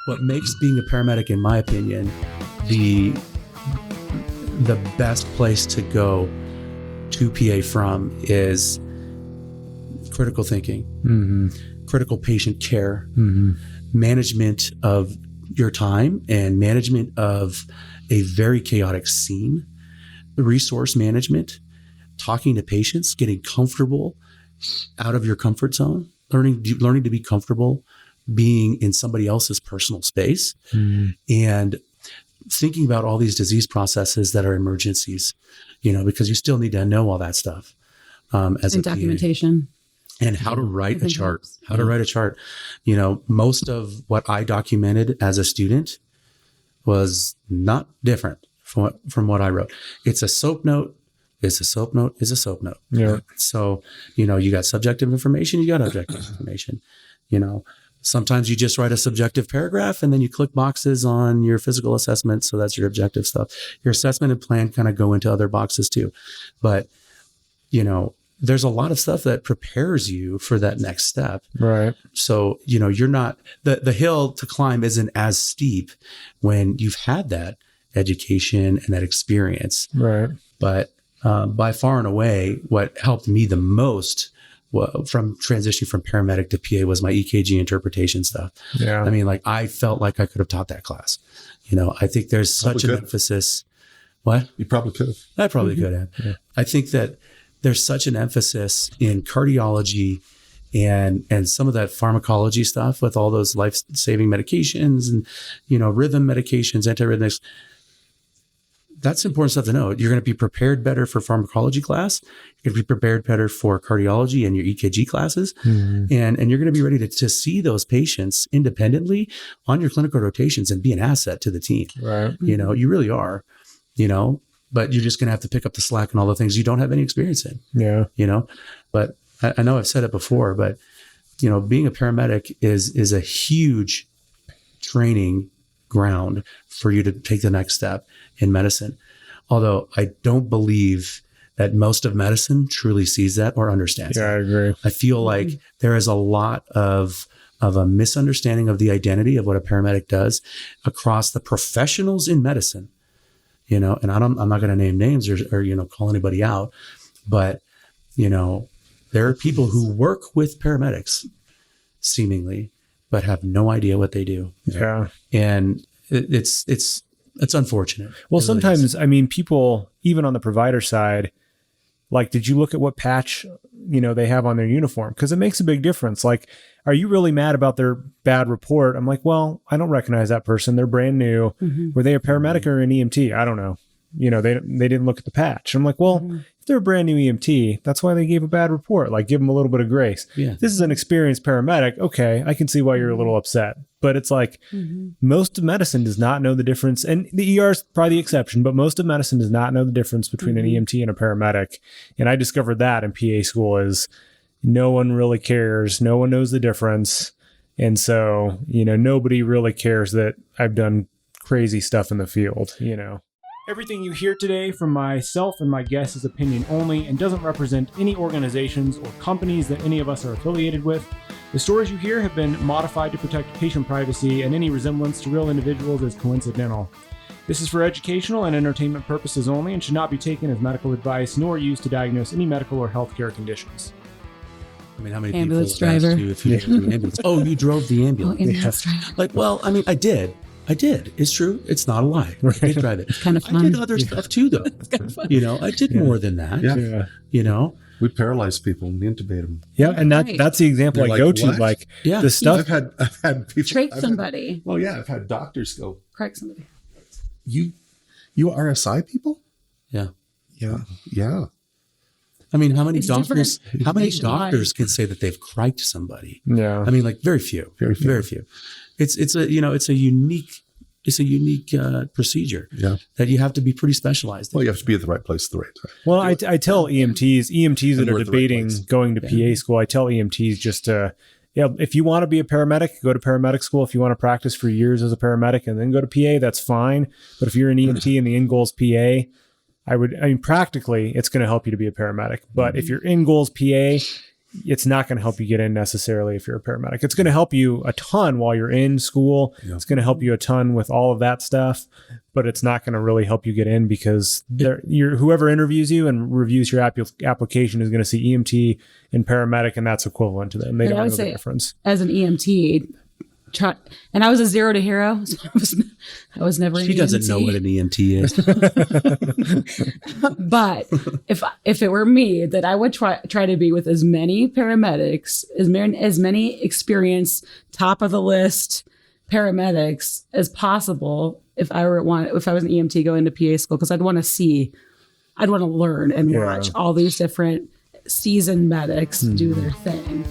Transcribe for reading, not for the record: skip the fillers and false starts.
what makes being a paramedic, in my opinion, the best place to go to PA from is critical thinking, critical patient care, management of your time and management of a very chaotic scene, resource management, talking to patients, getting comfortable out of your comfort zone, learning to be comfortable being in somebody else's personal space, and thinking about all these disease processes that are emergencies, because you still need to know all that stuff as and a documentation. PA. And how to write a chart, most of what I documented as a student was not different from what I wrote. It's a SOAP note. It's a SOAP note is a SOAP note. Yeah. So, you got subjective information, you got objective information. Sometimes you just write a subjective paragraph and then you click boxes on your physical assessment. So that's your objective stuff. Your assessment and plan kind of go into other boxes too. But, there's a lot of stuff that prepares you for that next step. Right. So, you're not, the hill to climb isn't as steep when you've had that education and that experience. Right. But by far and away, what helped me the most from transitioning from paramedic to PA was my EKG interpretation stuff. Yeah. I mean, I felt like I could have taught that class. I think there's such an emphasis. What? You probably could have. I probably could have. Yeah. I think that there's such an emphasis in cardiology and some of that pharmacology stuff with all those life-saving medications and, rhythm medications, antiarrhythmics. That's important stuff to know. You're going to be prepared better for pharmacology class. You're going to be prepared better for cardiology and your EKG classes. And you're going to be ready to see those patients independently on your clinical rotations and be an asset to the team. Right. You really are, but you're just going to have to pick up the slack and all the things you don't have any experience in. Yeah. But I know I've said it before, but, being a paramedic is a huge training ground for you to take the next step in medicine. Although I don't believe that most of medicine truly sees that or understands Yeah, that. I agree. I feel like there is a lot of a misunderstanding of the identity of what a paramedic does across the professionals in medicine. And I'm not going to name names or call anybody out, but there are people who work with paramedics seemingly, but have no idea what they do. Yeah. And it's unfortunate. Well, It really sometimes, is. people, even on the provider side, did you look at what patch, they have on their uniform? Because it makes a big difference. Are you really mad about their bad report? I'm like, well, I don't recognize that person. They're brand new. Were they a paramedic or an EMT? I don't know. They didn't look at the patch. I'm like, well, if they're a brand new EMT, that's why they gave a bad report. Give them a little bit of grace. Yeah. This is an experienced paramedic. Okay, I can see why you're a little upset. But it's most of medicine does not know the difference. And the ER is probably the exception, but most of medicine does not know the difference between an EMT and a paramedic. And I discovered that in PA school is no one really cares. No one knows the difference. And so, nobody really cares that I've done crazy stuff in the field, Everything you hear today from myself and my guests is opinion only and doesn't represent any organizations or companies that any of us are affiliated with. The stories you hear have been modified to protect patient privacy, and any resemblance to real individuals is coincidental. This is for educational and entertainment purposes only and should not be taken as medical advice nor used to diagnose any medical or healthcare conditions. I mean, how many Ambulance people asked driver. you if you drove the ambulance? Oh, you drove the ambulance. Ambulance driver. I did. It's true. It's not a lie. I did drive it. kind of I fun. did other stuff too, though. kind of fun. I did more than that. Yeah. We paralyze people and intubate them. Yeah, and Right. that's the example You're I go like, to. what? Yeah. The stuff. I've had people. Trach somebody. I've had doctors go, Correct somebody. you RSI people? Yeah. Yeah. I mean, how many It's doctors different nationwide. can say that they've criked somebody? Yeah. I mean, very few. Very few. It's a unique procedure. Yeah. That you have to be pretty specialized in. Well, you have to be at the right place at the right time. Well, I tell EMTs that And are we're at the right debating place. going to PA school, I tell EMTs just to, if you want to be a paramedic, go to paramedic school. If you want to practice for years as a paramedic and then go to PA, that's fine. But if you're an EMT and the end goal is PA, practically it's going to help you to be a paramedic. But if your end goal is PA, it's not going to help you get in necessarily if you're a paramedic. It's going to help you a ton while you're in school. Yeah. It's going to help you a ton with all of that stuff, but it's not going to really help you get in because whoever interviews you and reviews your application is going to see EMT and paramedic, and that's equivalent to them. They don't know the difference. As an EMT, and I was a zero to hero. So I was never. She doesn't know what an EMT is. But if it were me, that I would try to be with as many paramedics, as many experienced, top of the list paramedics as possible. If I was an EMT going to PA school, because I'd want to learn and watch all these different seasoned medics do their thing.